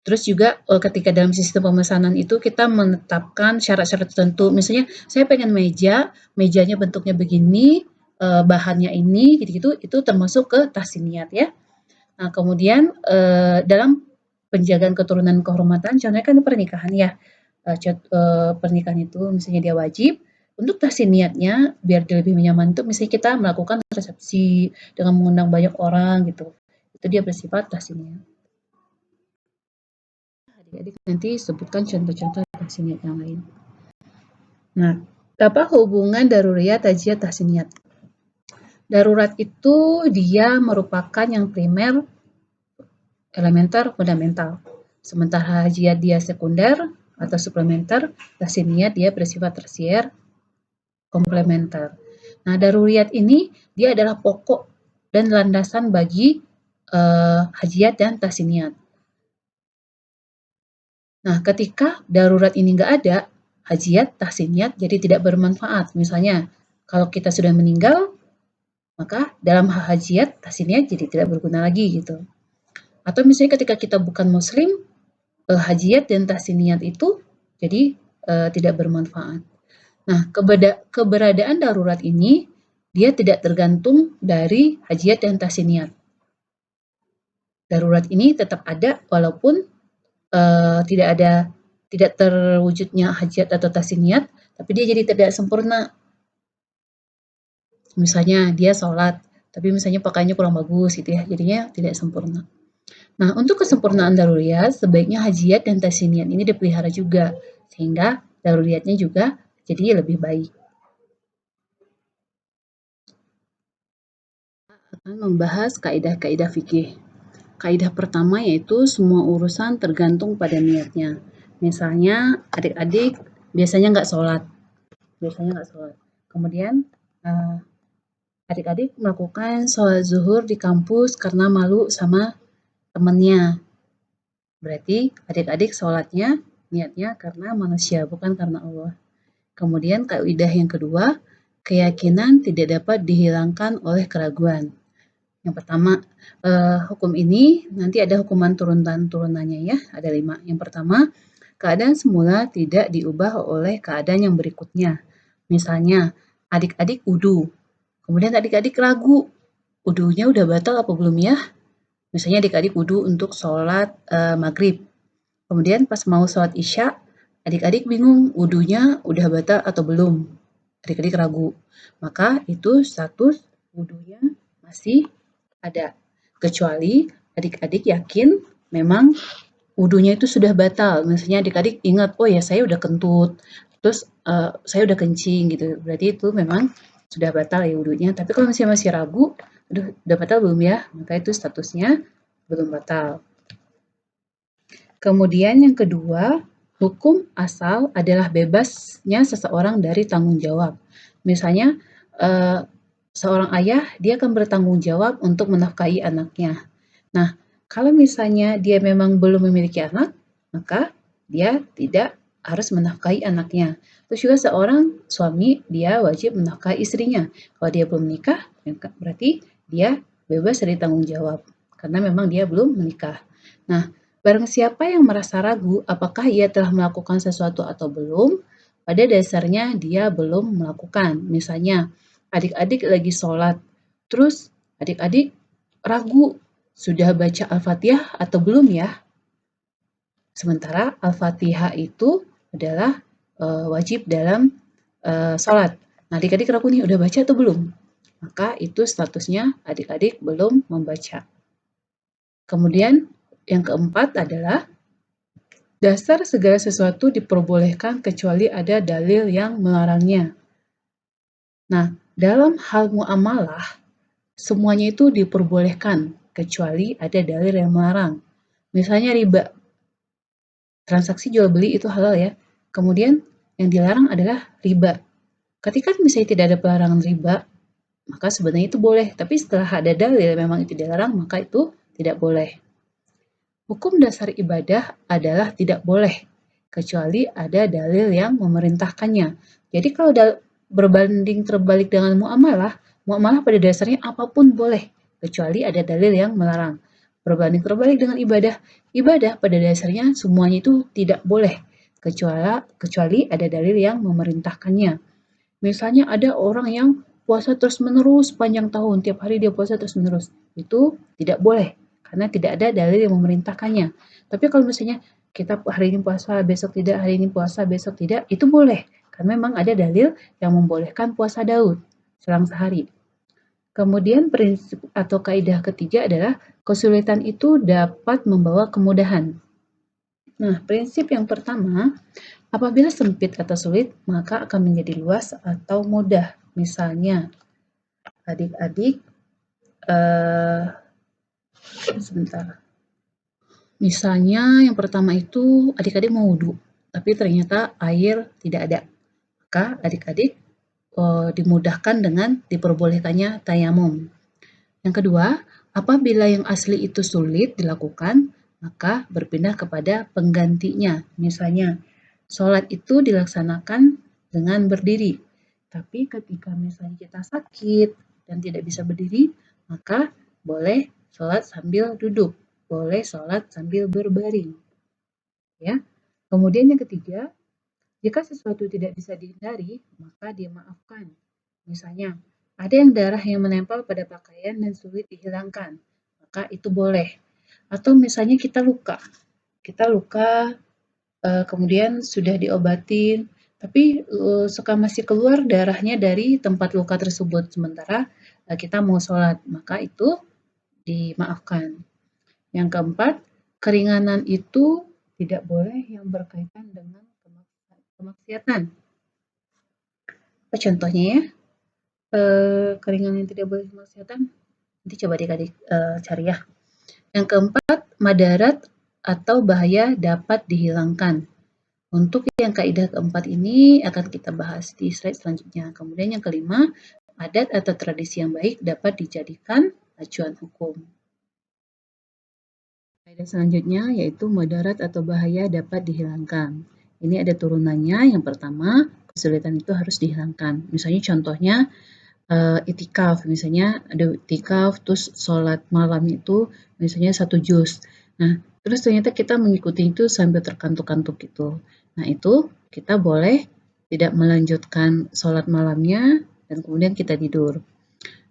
Terus juga ketika dalam sistem pemesanan itu kita menetapkan syarat-syarat tertentu. Misalnya saya pengen mejanya bentuknya begini, bahannya ini, gitu-gitu, itu termasuk ke tahsiniyat ya. Nah, kemudian dalam penjagaan keturunan kehormatan, contohnya kan pernikahan ya. Pernikahan itu misalnya dia wajib, untuk tahsiniyatnya biar dia lebih nyaman itu misalnya kita melakukan resepsi dengan mengundang banyak orang gitu. Itu dia bersifat tahsiniyat. Adik-adik nanti sebutkan contoh-contoh tahsiniyat yang lain. Nah, apa hubungan daruriyat, hajiat, tahsiniyat? Darurat itu dia merupakan yang primer, elementer, fundamental. Sementara hajiat dia sekunder, atau suplementer, tahsiniyat dia bersifat tersier, komplementer. Nah, daruriyat ini dia adalah pokok dan landasan bagi hajiat dan tahsiniyat. Nah, ketika darurat ini nggak ada, hajiat, tahsiniyat jadi tidak bermanfaat. Misalnya, kalau kita sudah meninggal, maka dalam hajiat, tahsiniyat jadi tidak berguna lagi gitu. Atau misalnya ketika kita bukan muslim, hajiat dan tahsiniyat itu jadi tidak bermanfaat. Nah, keberadaan darurat ini dia tidak tergantung dari hajiat dan tahsiniyat. Darurat ini tetap ada walaupun tidak terwujudnya hajiat atau tahsiniyat, tapi dia jadi tidak sempurna. Misalnya dia sholat, tapi misalnya pakaiannya kurang bagus gitu ya, jadinya tidak sempurna. Nah, untuk kesempurnaan daruriyat, sebaiknya hajiat dan tahsiniyat ini dipelihara juga, sehingga daruriyatnya juga jadi lebih baik. Akan membahas kaidah-kaidah fikih. Kaidah pertama yaitu semua urusan tergantung pada niatnya. Misalnya adik-adik biasanya nggak sholat, Kemudian adik-adik melakukan sholat zuhur di kampus karena malu sama temannya. Berarti adik-adik sholatnya niatnya karena manusia, bukan karena Allah. Kemudian kaidah yang kedua, keyakinan tidak dapat dihilangkan oleh keraguan. Yang pertama, hukum ini nanti ada hukuman turunannya ya, ada 5. Yang pertama, keadaan semula tidak diubah oleh keadaan yang berikutnya. Misalnya, adik-adik wudu, kemudian adik-adik ragu, wudunya udah batal apa belum ya? Misalnya adik-adik wudu untuk sholat maghrib, kemudian pas mau sholat isya, adik-adik bingung wudunya udah batal atau belum. Adik-adik ragu, maka itu status wudunya masih ada. Kecuali adik-adik yakin memang wudunya itu sudah batal. Misalnya adik-adik ingat, oh ya saya udah kentut, terus saya udah kencing gitu. Berarti itu memang sudah batal ya wudunya. Tapi kalau misalnya masih ragu, udah batal belum ya? Maka itu statusnya belum batal. Kemudian yang kedua, hukum asal adalah bebasnya seseorang dari tanggung jawab. Misalnya, seorang ayah dia akan bertanggung jawab untuk menafkahi anaknya. Nah, kalau misalnya dia memang belum memiliki anak, maka dia tidak harus menafkahi anaknya. Terus juga seorang suami dia wajib menafkahi istrinya. Kalau dia belum menikah, berarti dia bebas dari tanggung jawab karena memang dia belum menikah. Nah, barang siapa yang merasa ragu apakah ia telah melakukan sesuatu atau belum, pada dasarnya dia belum melakukan. Misalnya, adik-adik lagi sholat, terus adik-adik ragu sudah baca Al-Fatihah atau belum ya? Sementara Al-Fatihah itu adalah wajib dalam sholat. Nah, adik-adik ragu nih, udah baca atau belum? Maka itu statusnya adik-adik belum membaca. Kemudian yang keempat adalah dasar segala sesuatu diperbolehkan kecuali ada dalil yang melarangnya. Nah, dalam hal muamalah, semuanya itu diperbolehkan kecuali ada dalil yang melarang. Misalnya riba, transaksi jual beli itu halal ya. Kemudian yang dilarang adalah riba. Ketika misalnya tidak ada pelarangan riba, maka sebenarnya itu boleh. Tapi setelah ada dalil memang itu dilarang, maka itu tidak boleh. Hukum dasar ibadah adalah tidak boleh, kecuali ada dalil yang memerintahkannya. Jadi kalau berbanding terbalik dengan muamalah pada dasarnya apapun boleh, kecuali ada dalil yang melarang. Berbanding terbalik dengan ibadah pada dasarnya semuanya itu tidak boleh, kecuali ada dalil yang memerintahkannya. Misalnya ada orang yang puasa terus-menerus panjang tahun, tiap hari dia puasa terus-menerus. Itu tidak boleh, karena tidak ada dalil yang memerintahkannya. Tapi kalau misalnya kita hari ini puasa, besok tidak, hari ini puasa, besok tidak, itu boleh. Karena memang ada dalil yang membolehkan puasa Daud selang sehari. Kemudian prinsip atau kaidah ketiga adalah kesulitan itu dapat membawa kemudahan. Nah, prinsip yang pertama, apabila sempit atau sulit, maka akan menjadi luas atau mudah. Misalnya, adik-adik, sebentar. Misalnya yang pertama itu adik-adik mau wudhu, tapi ternyata air tidak ada. Maka adik-adik dimudahkan dengan diperbolehkannya tayamum. Yang kedua, apabila yang asli itu sulit dilakukan, maka berpindah kepada penggantinya. Misalnya, sholat itu dilaksanakan dengan berdiri. Tapi ketika misalnya kita sakit dan tidak bisa berdiri, maka boleh sholat sambil duduk, boleh sholat sambil berbaring. Ya. Kemudian yang ketiga, jika sesuatu tidak bisa dihindari, maka dimaafkan. Misalnya, ada yang darah yang menempel pada pakaian dan sulit dihilangkan, maka itu boleh. Atau misalnya kita luka kemudian sudah diobatin, tapi suka masih keluar darahnya dari tempat luka tersebut, sementara kita mau sholat, maka itu dimaafkan. Yang keempat, keringanan itu tidak boleh yang berkaitan dengan kemaksiatan. Apa contohnya ya? Keringanan yang tidak boleh kemaksiatan. Nanti coba adik-adik cari ya. Yang keempat, madarat atau bahaya dapat dihilangkan. Untuk yang kaidah keempat ini akan kita bahas di slide selanjutnya. Kemudian yang kelima, adat atau tradisi yang baik dapat dijadikan acuan hukum. Kaidah selanjutnya yaitu madarat atau bahaya dapat dihilangkan. Ini ada turunannya. Yang pertama, kesulitan itu harus dihilangkan. Misalnya contohnya itikaf, misalnya ada itikaf terus sholat malam itu misalnya 1 juz. Nah, terus ternyata kita mengikuti itu sambil terkantuk-kantuk gitu. Nah, itu kita boleh tidak melanjutkan sholat malamnya dan kemudian kita tidur.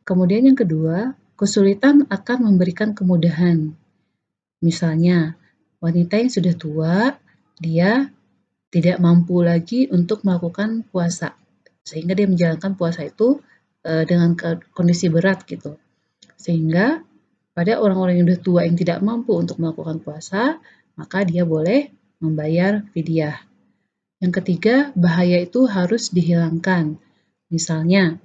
Kemudian yang kedua, kesulitan akan memberikan kemudahan. Misalnya, wanita yang sudah tua, dia tidak mampu lagi untuk melakukan puasa, sehingga dia menjalankan puasa itu dengan kondisi berat gitu. Sehingga pada orang-orang yang sudah tua yang tidak mampu untuk melakukan puasa, maka dia boleh membayar fidyah. Yang ketiga, bahaya itu harus dihilangkan. Misalnya,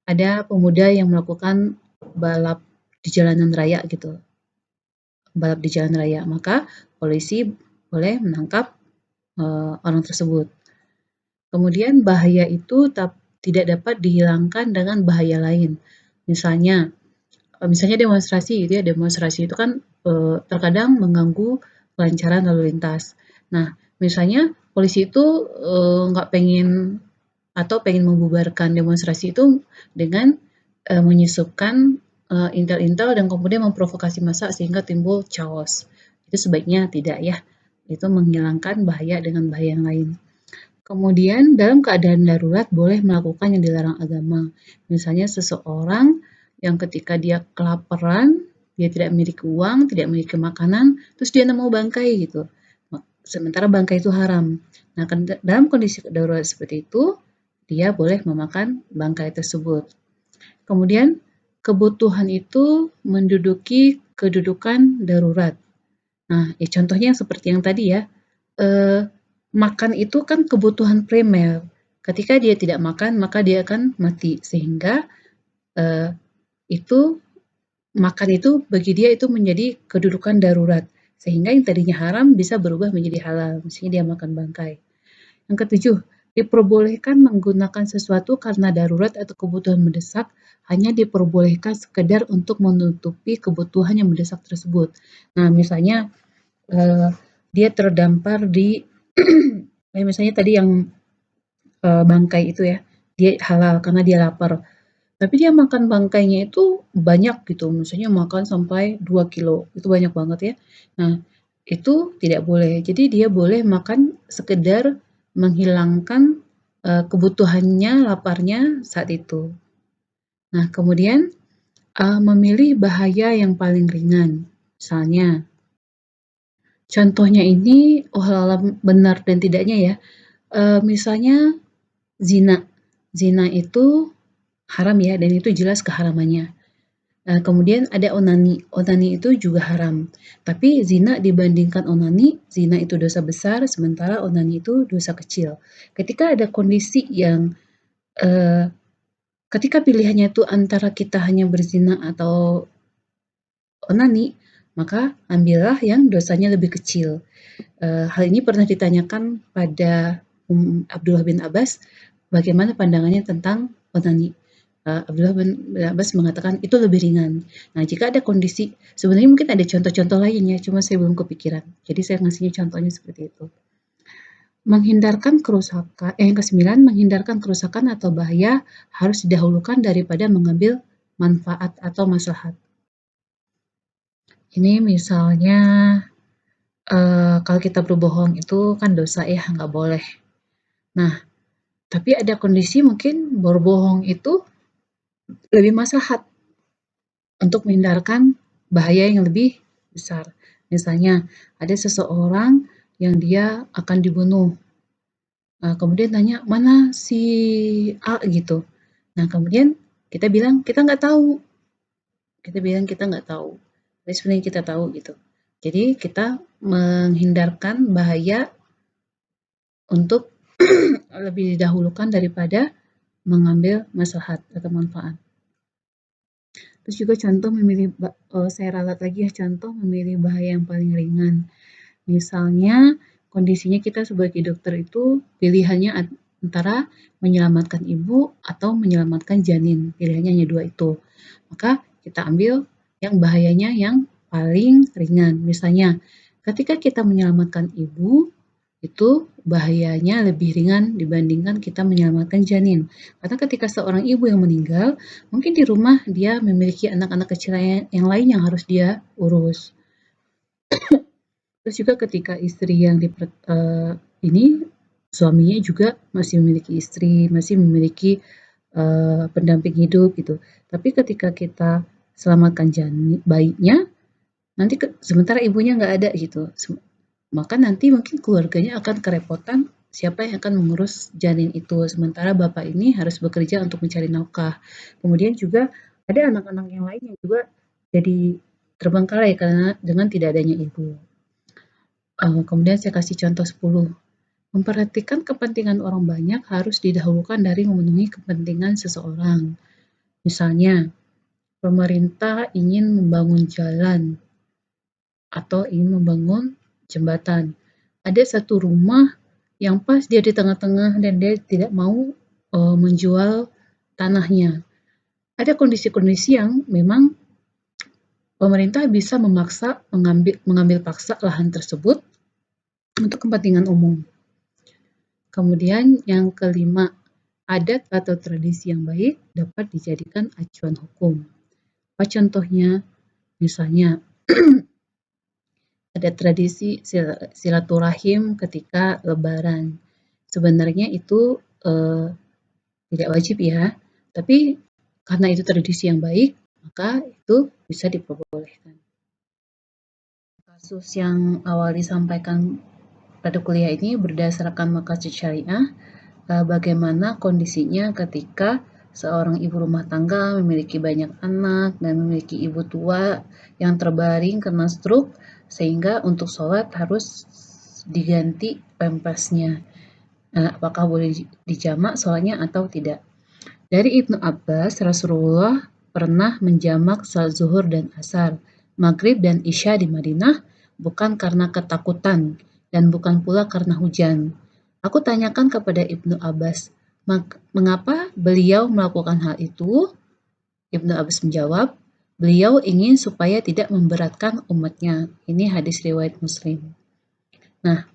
ada pemuda yang melakukan balap di jalanan raya gitu. Balap di jalan raya, maka polisi boleh menangkap orang tersebut. Kemudian bahaya itu tidak dapat dihilangkan dengan bahaya lain. Misalnya demonstrasi gitu ya, demonstrasi itu kan terkadang mengganggu kelancaran lalu lintas. Nah, misalnya polisi itu nggak pengen atau pengen membubarkan demonstrasi itu dengan menyusupkan intel-intel dan kemudian memprovokasi massa sehingga timbul chaos. Itu sebaiknya tidak ya. Itu menghilangkan bahaya dengan bahaya yang lain. Kemudian dalam keadaan darurat boleh melakukan yang dilarang agama. Misalnya seseorang yang ketika dia kelaparan, dia tidak memiliki uang, tidak memiliki makanan, terus dia nemu bangkai gitu. Sementara bangkai itu haram. Nah, dalam kondisi darurat seperti itu, dia boleh memakan bangkai tersebut. Kemudian kebutuhan itu menduduki kedudukan darurat. Nah, ya contohnya seperti yang tadi ya, makan itu kan kebutuhan primer. Ketika dia tidak makan, maka dia akan mati. Sehingga makan itu bagi dia itu menjadi kedudukan darurat. Sehingga yang tadinya haram bisa berubah menjadi halal. Misalnya dia makan bangkai. Yang ketujuh, diperbolehkan menggunakan sesuatu karena darurat atau kebutuhan mendesak hanya diperbolehkan sekedar untuk menutupi kebutuhan yang mendesak tersebut. Nah, misalnya dia terdampar di misalnya tadi yang bangkai itu ya, dia halal karena dia lapar. Tapi dia makan bangkainya itu banyak gitu, misalnya makan sampai 2 kilo, itu banyak banget ya. Nah, itu tidak boleh. Jadi dia boleh makan sekedar menghilangkan kebutuhannya, laparnya saat itu. Nah, kemudian memilih bahaya yang paling ringan. Misalnya, contohnya ini benar dan tidaknya ya. Misalnya zina. Zina itu haram ya, dan itu jelas keharamannya. Kemudian ada onani. Onani itu juga haram. Tapi zina dibandingkan onani, zina itu dosa besar, sementara onani itu dosa kecil. Ketika ada kondisi yang ketika pilihannya itu antara kita hanya berzina atau onani, maka ambillah yang dosanya lebih kecil. Hal ini pernah ditanyakan pada Abdullah bin Abbas, bagaimana pandangannya tentang onani. Abdullah bin Abbas mengatakan itu lebih ringan. Nah, jika ada kondisi, sebenarnya mungkin ada contoh-contoh lainnya, cuma saya belum kepikiran. Jadi saya ngasihnya contohnya seperti itu. Yang kesembilan, menghindarkan kerusakan atau bahaya harus didahulukan daripada mengambil manfaat atau maslahat. Ini misalnya kalau kita berbohong itu kan dosa ya, nggak boleh. Nah, tapi ada kondisi mungkin berbohong itu lebih maslahat untuk menghindarkan bahaya yang lebih besar. Misalnya, ada seseorang yang dia akan dibunuh. Kemudian tanya, mana si A gitu. Nah, kemudian kita bilang, kita nggak tahu. Kita bilang kita nggak tahu. Tapi sebenarnya kita tahu gitu. Jadi kita menghindarkan bahaya untuk lebih didahulukan daripada mengambil maslahat atau manfaat. Terus juga contoh saya ralat lagi ya, contoh memilih bahaya yang paling ringan. Misalnya kondisinya kita sebagai dokter itu pilihannya antara menyelamatkan ibu atau menyelamatkan janin. Pilihannya hanya dua itu. Maka kita ambil yang bahayanya yang paling ringan. Misalnya ketika kita menyelamatkan ibu, itu bahayanya lebih ringan dibandingkan kita menyelamatkan janin. Karena ketika seorang ibu yang meninggal, mungkin di rumah dia memiliki anak-anak kecil yang lain yang harus dia urus. Terus juga ketika istri yang ini suaminya juga masih memiliki istri, masih memiliki pendamping hidup gitu. Tapi ketika kita selamatkan bayinya, nanti sementara ibunya nggak ada gitu. Maka nanti mungkin keluarganya akan kerepotan siapa yang akan mengurus janin itu. Sementara bapak ini harus bekerja untuk mencari nafkah. Kemudian juga ada anak-anak yang lain yang juga jadi terbengkalai karena dengan tidak adanya ibu. Kemudian saya kasih contoh 10. Memperhatikan kepentingan orang banyak harus didahulukan dari memenuhi kepentingan seseorang. Misalnya, pemerintah ingin membangun jalan atau ingin membangun jembatan. Ada satu rumah yang pas dia di tengah-tengah dan dia tidak mau menjual tanahnya. Ada kondisi-kondisi yang memang pemerintah bisa memaksa mengambil paksa lahan tersebut untuk kepentingan umum. Kemudian yang kelima, adat atau tradisi yang baik dapat dijadikan acuan hukum. Apa contohnya? Misalnya, ada tradisi silaturahim ketika Lebaran. Sebenarnya itu tidak wajib ya, tapi karena itu tradisi yang baik, maka itu bisa diperbolehkan. Kasus yang awal disampaikan pada kuliah ini berdasarkan maqasid syariah, bagaimana kondisinya ketika seorang ibu rumah tangga memiliki banyak anak dan memiliki ibu tua yang terbaring kena stroke, sehingga untuk sholat harus diganti pampasnya. Apakah boleh dijamak sholatnya atau tidak? Dari Ibnu Abbas, Rasulullah pernah menjamak salat zuhur dan asar, maghrib dan isya di Madinah, bukan karena ketakutan dan bukan pula karena hujan. Aku tanyakan kepada Ibnu Abbas, mengapa beliau melakukan hal itu? Ibnu Abbas menjawab, beliau ingin supaya tidak memberatkan umatnya. Ini hadis riwayat Muslim. Nah,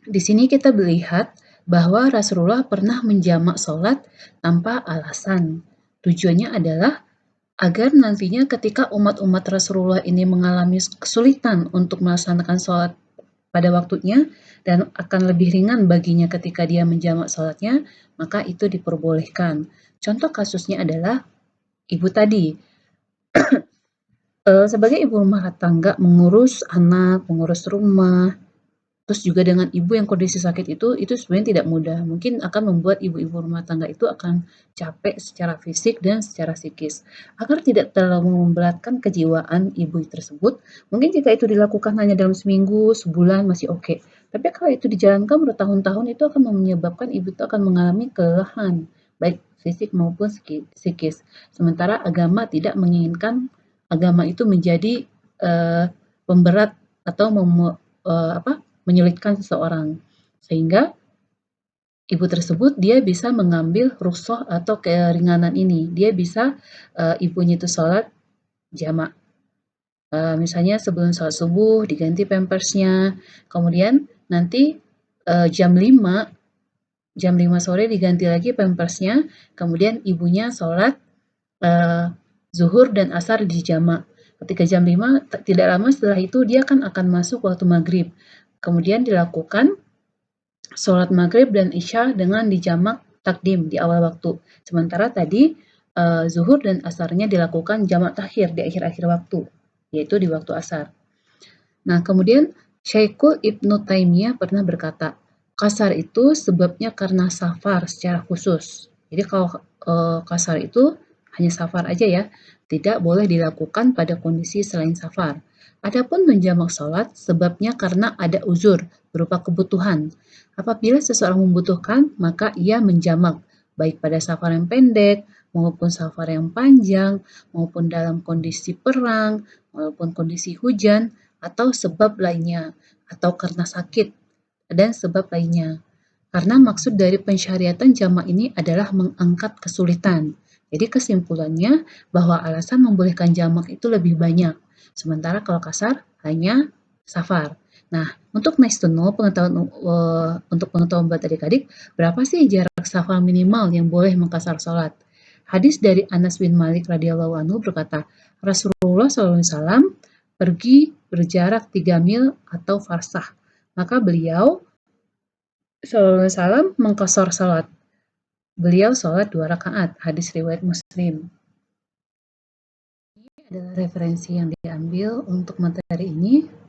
di sini kita melihat bahwa Rasulullah pernah menjamak sholat tanpa alasan. Tujuannya adalah agar nantinya ketika umat-umat Rasulullah ini mengalami kesulitan untuk melaksanakan sholat pada waktunya dan akan lebih ringan baginya ketika dia menjamak sholatnya, maka itu diperbolehkan. Contoh kasusnya adalah ibu tadi. Sebagai ibu rumah tangga mengurus anak, mengurus rumah, terus juga dengan ibu yang kondisi sakit itu sebenarnya tidak mudah. Mungkin akan membuat ibu-ibu rumah tangga itu akan capek secara fisik dan secara psikis. Agar tidak terlalu memberatkan kejiwaan ibu tersebut, mungkin jika itu dilakukan hanya dalam seminggu, sebulan masih oke. Tapi kalau itu dijalankan bertahun-tahun itu akan menyebabkan ibu itu akan mengalami kelelahan, baik fisik maupun psikis. Sementara agama tidak menginginkan agama itu menjadi memberat atau menyulitkan seseorang. Sehingga ibu tersebut dia bisa mengambil rukhsah atau keringanan ini. Dia bisa ibunya itu sholat jamak. Misalnya sebelum sholat subuh diganti pampersnya, kemudian nanti jam 5 sore diganti lagi pampersnya, kemudian ibunya sholat zuhur dan asar di jamak. Ketika jam 5, tidak lama setelah itu dia kan akan masuk waktu maghrib. Kemudian dilakukan sholat maghrib dan isya dengan dijamak takdim di awal waktu. Sementara tadi zuhur dan asarnya dilakukan jamak takhir di akhir-akhir waktu, yaitu di waktu asar. Nah, kemudian Syekhul Ibnu Taimiyah pernah berkata, kasar itu sebabnya karena safar secara khusus. Jadi kalau kasar itu hanya safar aja ya, tidak boleh dilakukan pada kondisi selain safar. Adapun menjamak sholat sebabnya karena ada uzur berupa kebutuhan. Apabila seseorang membutuhkan, maka ia menjamak, baik pada safar yang pendek, maupun safar yang panjang, maupun dalam kondisi perang, maupun kondisi hujan, atau sebab lainnya, atau karena sakit, dan sebab lainnya. Karena maksud dari pensyariatan jamak ini adalah mengangkat kesulitan. Jadi kesimpulannya bahwa alasan membolehkan jamak itu lebih banyak. Sementara kalau kasar hanya safar. Nah, untuk nice to know untuk pengetahuan buat adik-adik, berapa sih jarak safar minimal yang boleh mengkasar sholat? Hadis dari Anas bin Malik radhiyallahu anhu berkata, Rasulullah SAW pergi berjarak 3 mil atau farsah. Maka beliau SAW mengkosor salat. Beliau sholat 2 rakaat. Hadis riwayat Muslim. Ini adalah referensi yang diambil untuk materi ini.